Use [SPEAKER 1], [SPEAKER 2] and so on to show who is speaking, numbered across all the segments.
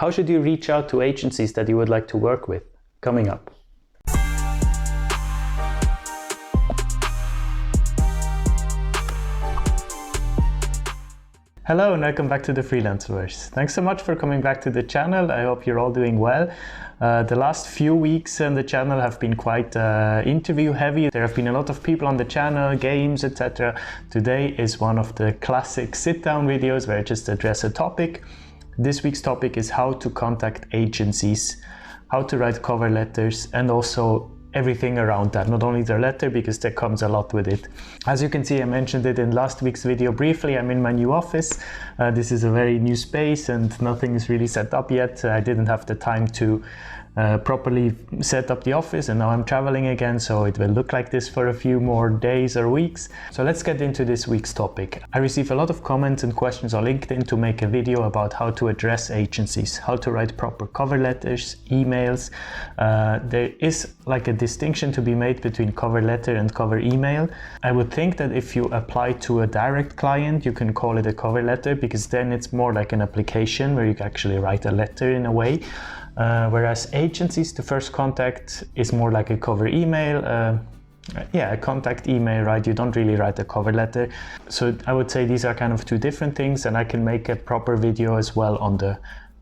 [SPEAKER 1] How should you reach out to agencies that you would like to work with? Coming up. Hello and welcome back to the Freelanceverse. Thanks so much for coming back to the channel. I hope you're all doing well. The last few weeks on the channel have been quite interview heavy. There have been a lot of people on the channel, games, etc. Today is one of the classic sit-down videos where I just address a topic. This week's topic is how to contact agencies, how to write cover letters, and also everything around that, not only the letter, because there comes a lot with it. As you can see, I mentioned it in last week's video briefly. I'm in my new office. This is a very new space and nothing is really set up yet. I didn't have the time to properly set up the office, and now I'm traveling again, so it will look like this for a few more days or weeks. So let's get into this week's topic. I receive a lot of comments and questions on LinkedIn to make a video about how to address agencies, how to write proper cover letters, emails. There is like a distinction to be made between cover letter and cover email. I would think that if you apply to a direct client, you can call it a cover letter, because then it's more like an application where you can actually write a letter in a way. Whereas agencies, the first contact is more like a cover email. A contact email, right? You don't really write a cover letter. So I would say these are kind of two different things, and I can make a proper video as well on the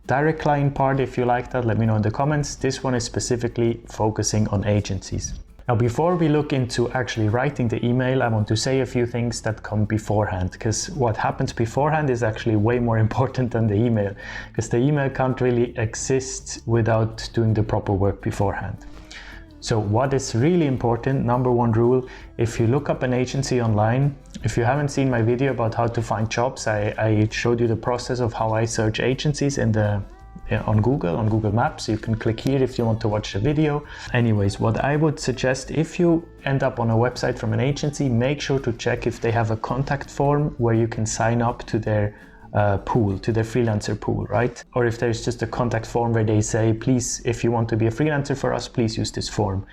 [SPEAKER 1] direct client part. If you like that, let me know in the comments. This one is specifically focusing on agencies. Now, before we look into actually writing the email, I want to say a few things that come beforehand, because what happens beforehand is actually way more important than the email, because the email can't really exist without doing the proper work beforehand. So what is really important, number one rule, if you look up an agency online, if you haven't seen my video about how to find jobs, I showed you the process of how I search agencies on Google Maps. You can click here if you want to watch the video. Anyways, what I would suggest, if you end up on a website from an agency, make sure to check if they have a contact form where you can sign up to their pool, to their freelancer pool, right? Or if there's just a contact form where they say, please, if you want to be a freelancer for us, please use this form.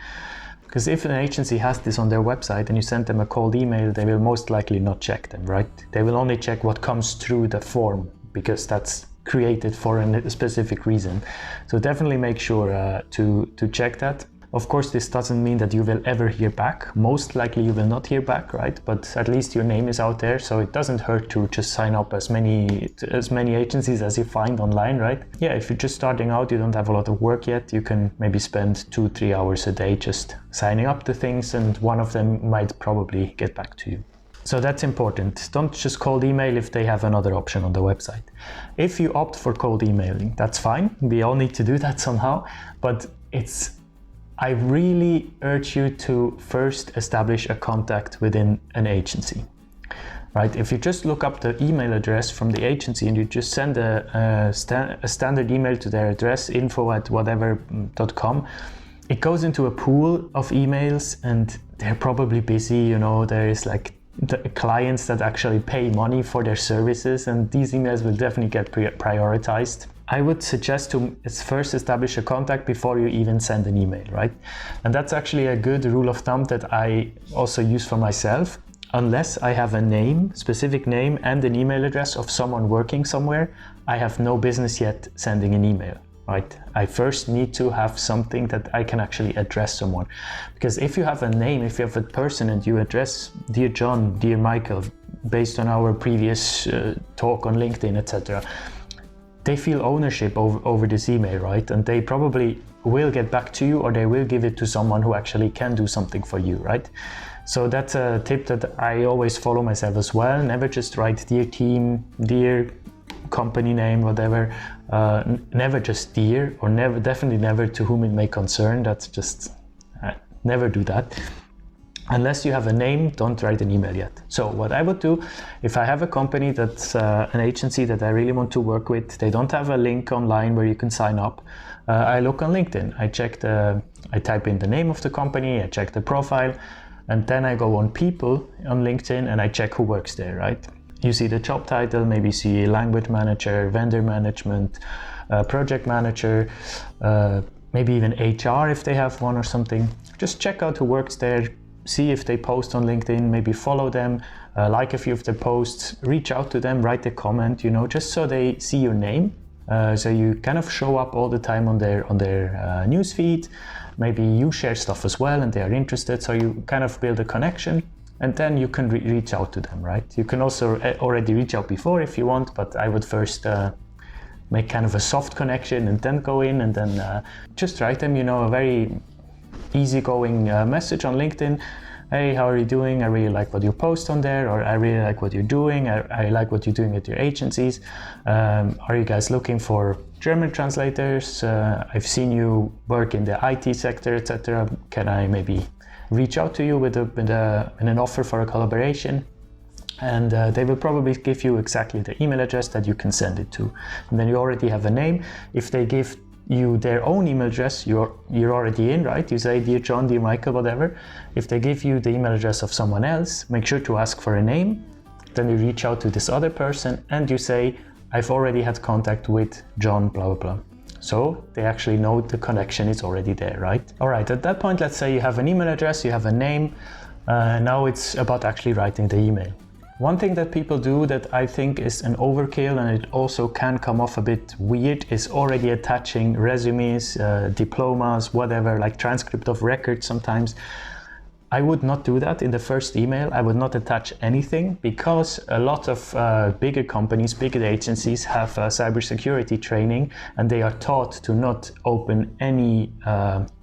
[SPEAKER 1] Because if an agency has this on their website and you send them a cold email, they will most likely not check them, right? They will only check what comes through the form, because that's created for a specific reason. So definitely make sure to check that. Of course, this doesn't mean that you will ever hear back. Most likely you will not hear back, right? But at least your name is out there, so it doesn't hurt to just sign up as many agencies as you find online, right? Yeah, if you're just starting out, you don't have a lot of work yet, you can maybe spend 2-3 hours a day just signing up to things, and one of them might probably get back to you. So that's important. Don't just cold email if they have another option on the website. If you opt for cold emailing, that's fine. We all need to do that somehow, but I really urge you to first establish a contact within an agency, right? If you just look up the email address from the agency and you just send a standard email to their address, info@whatever.com, it goes into a pool of emails, and they're probably busy, you know, there is like the clients that actually pay money for their services, and these emails will definitely get prioritized. I would suggest to first establish a contact before you even send an email, right? And that's actually a good rule of thumb that I also use for myself. Unless I have a name, specific name, and an email address of someone working somewhere, I have no business yet sending an email, right? I first need to have something that I can actually address someone. Because if you have a name, if you have a person and you address Dear John, Dear Michael, based on our previous talk on LinkedIn, etc., they feel ownership over this email, right? And they probably will get back to you, or they will give it to someone who actually can do something for you, right? So that's a tip that I always follow myself as well. Never just write Dear Team, Dear company name, whatever. Never just Dear, or definitely never To Whom It May Concern. That's just, never do that. Unless you have a name, don't write an email yet. So what I would do, if I have a company that's an agency that I really want to work with, they don't have a link online where you can sign up, I look on LinkedIn. I type in the name of the company, I check the profile, and then I go on people on LinkedIn and I check who works there, right? You see the job title, maybe see language manager, vendor management, project manager, maybe even HR if they have one or something. Just check out who works there. See if they post on LinkedIn, maybe follow them, like a few of their posts, reach out to them, write a comment, just so they see your name So you kind of show up all the time on their newsfeed. Maybe you share stuff as well and they are interested, so you kind of build a connection, and then you can reach out to them, right? You can also already reach out before if you want, but I would first make kind of a soft connection and then go in and then just write them, a very easygoing message on LinkedIn. Hey, how are you doing? I really like what you post on there, or I really like what you're doing. I like what you're doing with your agencies. Are you guys looking for German translators? I've seen you work in the IT sector, etc. Can I maybe reach out to you with an offer for a collaboration? And they will probably give you exactly the email address that you can send it to. And then you already have a name. If they give you their own email address, you're already in, right? You say, dear John, dear Michael, whatever. If they give you the email address of someone else, make sure to ask for a name. Then you reach out to this other person and you say, I've already had contact with John, blah, blah, blah. So they actually know the connection is already there, right? All right, at that point, let's say you have an email address, you have a name. Now it's about actually writing the email. One thing that people do that I think is an overkill, and it also can come off a bit weird, is already attaching resumes, diplomas, whatever, like transcript of records sometimes. I would not do that in the first email. I would not attach anything, because a lot of bigger companies, bigger agencies have cybersecurity training, and they are taught to not open any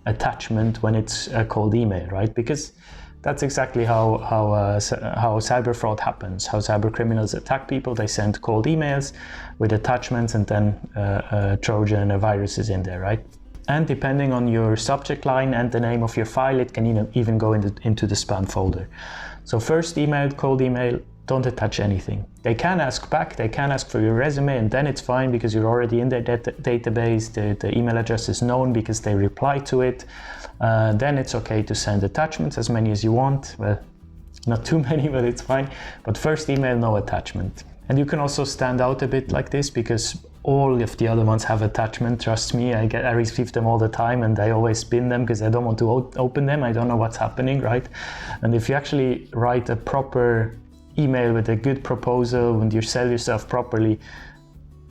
[SPEAKER 1] attachment when it's a cold email, right? Because that's exactly how cyber fraud happens, how cyber criminals attack people. They send cold emails with attachments, and then a Trojan, a virus is in there, right? And depending on your subject line and the name of your file, it can even go into the spam folder. So first email, cold email, don't attach anything. They can ask back, they can ask for your resume, and then it's fine because you're already in their database. The email address is known because they reply to it. Then it's okay to send attachments, as many as you want. Well, not too many, but it's fine. But first email, no attachment. And you can also stand out a bit like this, because all of the other ones have attachment. Trust me, I receive them all the time, and I always spin them because I don't want to open them. I don't know what's happening, right? And if you actually write a proper email with a good proposal and you sell yourself properly,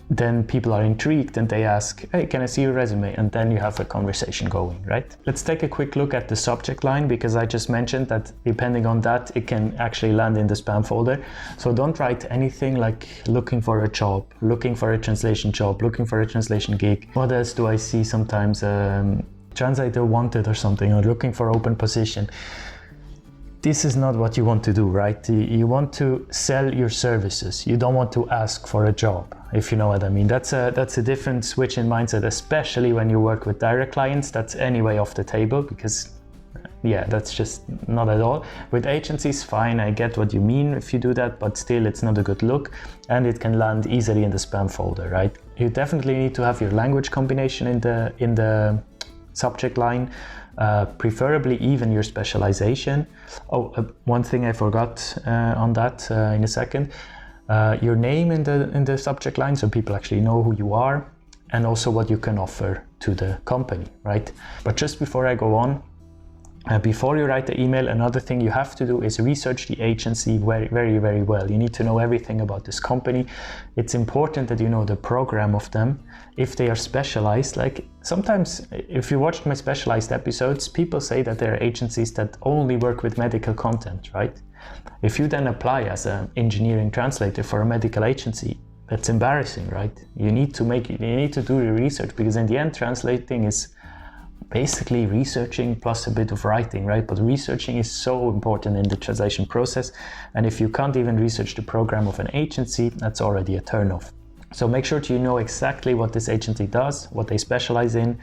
[SPEAKER 1] then people are intrigued and they ask, hey, can I see your resume? And then you have a conversation going, right? Let's take a quick look at the subject line, because I just mentioned that depending on that, it can actually land in the spam folder. So don't write anything like looking for a job, looking for a translation job, looking for a translation gig. What else do I see sometimes? Translator wanted or something, or looking for open position. This is not what you want to do, right? You want to sell your services. You don't want to ask for a job, if you know what I mean. That's a different switch in mindset, especially when you work with direct clients. That's anyway off the table, because yeah, that's just not at all. With agencies, fine, I get what you mean if you do that, but still it's not a good look, and it can land easily in the spam folder, right? You definitely need to have your language combination in the subject line. Preferably even your specialization. One thing I forgot on that in a second. Your name in the subject line, so people actually know who you are, and also what you can offer to the company, right? But just before I go on, before you write the email, another thing you have to do is research the agency very, very, very well. You need to know everything about this company. It's important that you know the program of them. If they are specialized, like sometimes if you watched my specialized episodes, people say that there are agencies that only work with medical content, right? If you then apply as an engineering translator for a medical agency, that's embarrassing, right? You need to do your research, because in the end, translating is basically researching plus a bit of writing, right? But researching is so important in the translation process. And if you can't even research the program of an agency, that's already a turnoff. So make sure you know exactly what this agency does, what they specialize in.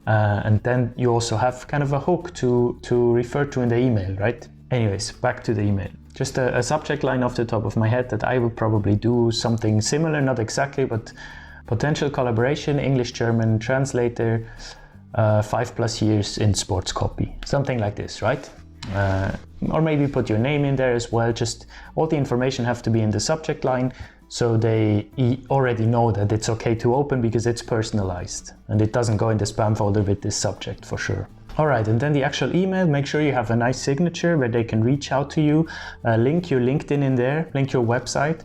[SPEAKER 1] And then you also have kind of a hook to refer to in the email, right? Anyways, back to the email. Just a subject line off the top of my head that I would probably do something similar, not exactly, but potential collaboration, English-German translator, 5+ years in sports copy, something like this, right? Or maybe put your name in there as well. Just all the information have to be in the subject line, so they already know that it's okay to open, because it's personalized and it doesn't go in the spam folder with this subject for sure. All right, and then the actual email, make sure you have a nice signature where they can reach out to you. Link your LinkedIn in there, link your website,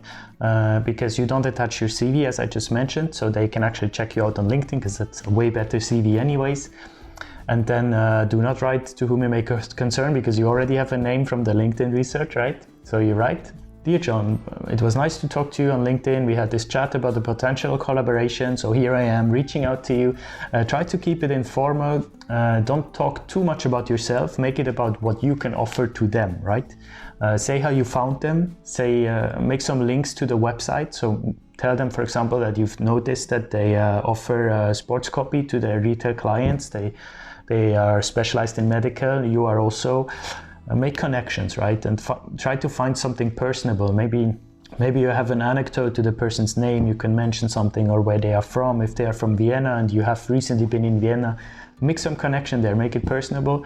[SPEAKER 1] because you don't attach your CV as I just mentioned, so they can actually check you out on LinkedIn because it's a way better CV anyways. And then do not write to whom you may concern because you already have a name from the LinkedIn research, right? So you write, "Dear John, it was nice to talk to you on LinkedIn. We had this chat about the potential collaboration. So here I am reaching out to you. Try to keep it informal. Don't talk too much about yourself. Make it about what you can offer to them, right? Say how you found them. Say, make some links to the website. So tell them, for example, that you've noticed that they offer sports copy to their retail clients. They are specialized in medical. You are also. Make connections, right? And try to find something personable. Maybe you have an anecdote to the person's name. You can mention something or where they are from. If they are from Vienna and you have recently been in Vienna, make some connection there. Make it personable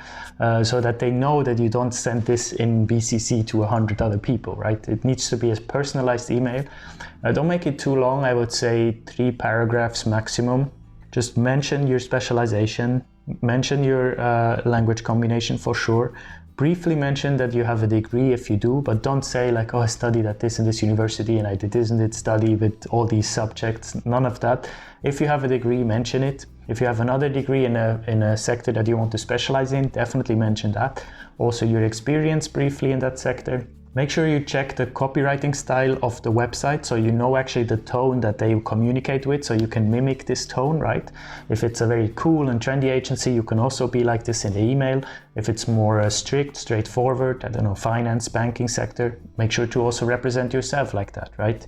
[SPEAKER 1] so that they know that you don't send this in BCC to 100 other people, right? It needs to be a personalized email. Don't make it too long. I would say 3 paragraphs maximum. Just mention your specialization. Mention your language combination for sure. Briefly mention that you have a degree if you do, but don't say like, oh, I studied at this and this university and I did this and did study with all these subjects. None of that. If you have a degree, mention it. If you have another degree in a sector that you want to specialize in, definitely mention that. Also your experience briefly in that sector. Make sure you check the copywriting style of the website so you know actually the tone that they communicate with, so you can mimic this tone, right? If it's a very cool and trendy agency, you can also be like this in the email. If it's more strict, straightforward, I don't know, finance, banking sector, make sure to also represent yourself like that, right?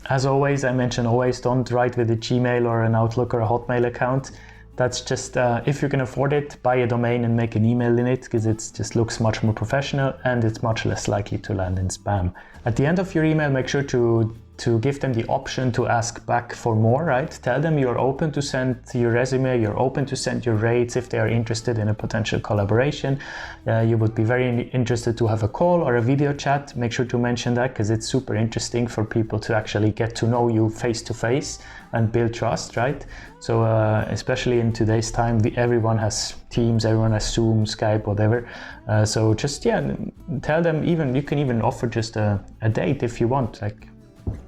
[SPEAKER 1] As always, I mention always don't write with a Gmail or an Outlook or a Hotmail account. That's just, if you can afford it, buy a domain and make an email in it because it just looks much more professional and it's much less likely to land in spam. At the end of your email, make sure to give them the option to ask back for more, right? Tell them you're open to send your resume, you're open to send your rates if they are interested in a potential collaboration. You would be very interested to have a call or a video chat. Make sure to mention that because it's super interesting for people to actually get to know you face to face and build trust, right? So especially in today's time, everyone has Teams, everyone has Zoom, Skype, whatever. So just, yeah, tell them you can even offer just a date if you want, like,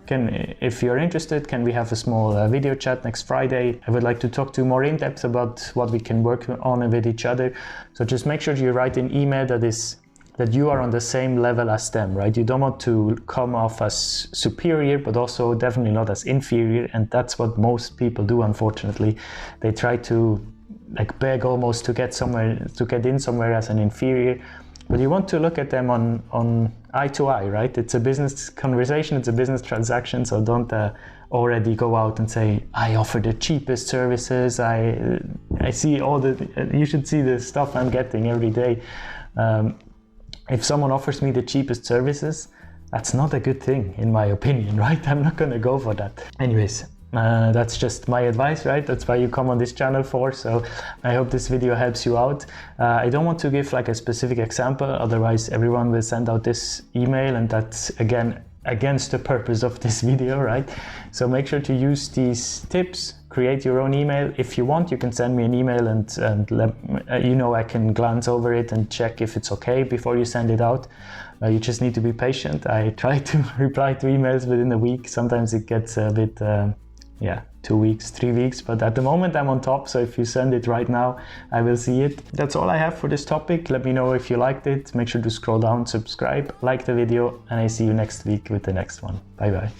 [SPEAKER 1] if you're interested, can we have a small video chat next Friday? I would like to talk to you more in depth about what we can work on with each other. So just make sure you write an email that you are on the same level as them, right? You don't want to come off as superior, but also definitely not as inferior. And that's what most people do, unfortunately. They try to like beg almost to get in somewhere as an inferior. But you want to look at them on eye to eye, right? It's a business conversation, it's a business transaction, so don't already go out and say, I offer the cheapest services, I see you should see the stuff I'm getting every day. If someone offers me the cheapest services, that's not a good thing, in my opinion, right? I'm not gonna go for that. Anyways. That's just my advice, right? That's why you come on this channel for. So I hope this video helps you out. I don't want to give like a specific example, otherwise everyone will send out this email and that's again against the purpose of this video, right? So make sure to use these tips, create your own email. If you want, you can send me an email and let, I can glance over it and check if it's okay before you send it out. You just need to be patient. I try to reply to emails within a week. Sometimes it gets a bit 2 weeks, 3 weeks, but at the moment I'm on top, so if you send it right now, I will see it. That's all I have for this topic. Let me know if you liked it. Make sure to scroll down, subscribe, like the video, and I see you next week with the next one. Bye bye.